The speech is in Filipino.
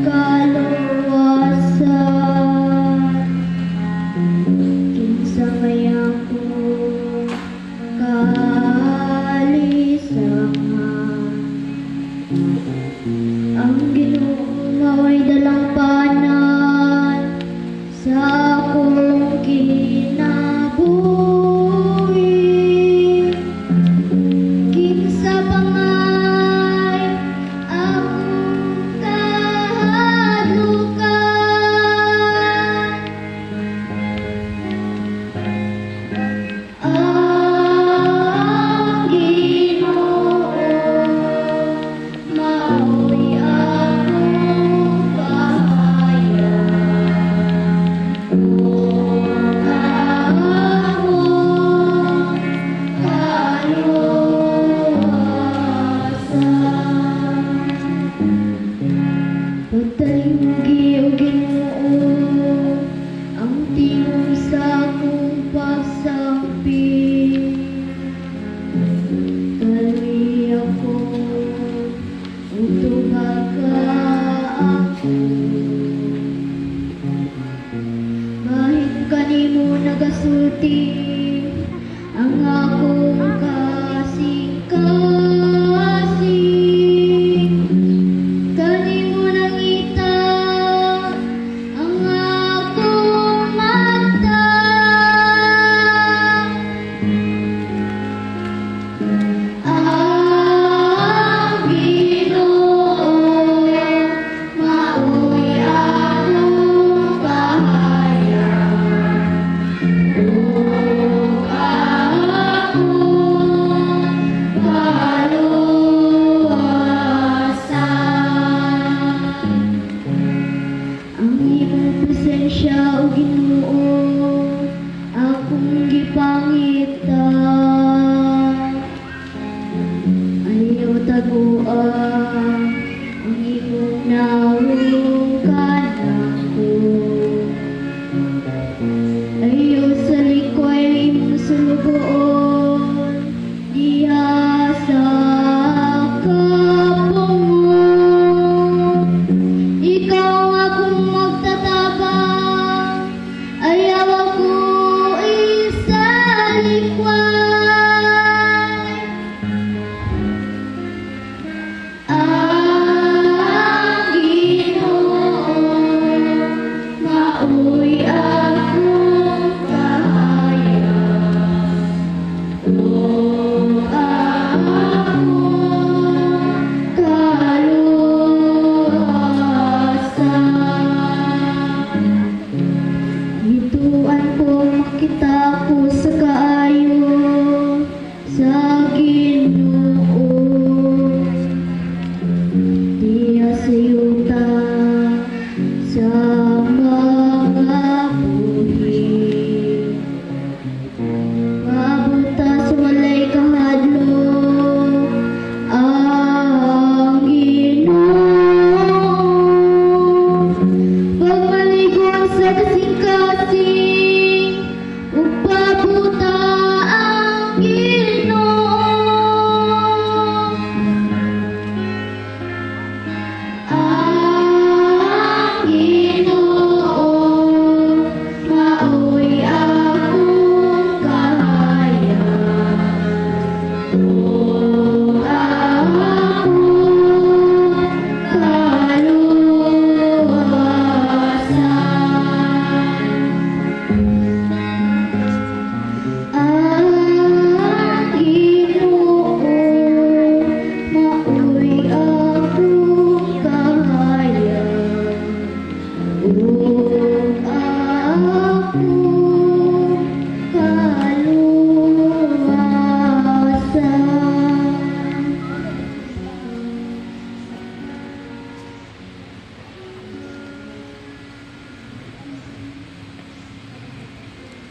kaluwasan, kinsa may akong kalisangan. Ang Ginoo mao'y dalampanan sa akong kinabuhi. Kinsa bangay akong kahadlukan, ang Ginoo mao'y akong bahayan. Kung akong kaluwasan, pagtalingi o Ginoo ang tingog sa akong pagsapit. Dali ako ug tumaga ako, bahit kanimo nagasulti ang akong kasing-kasing. Kanimo nangita ang akong mata, ang Ginoo mao'y akong bahayan. Kung akong kaluwasan, ang imong presensya o Ginoo akong gipangita. Ayaw taguan ang imong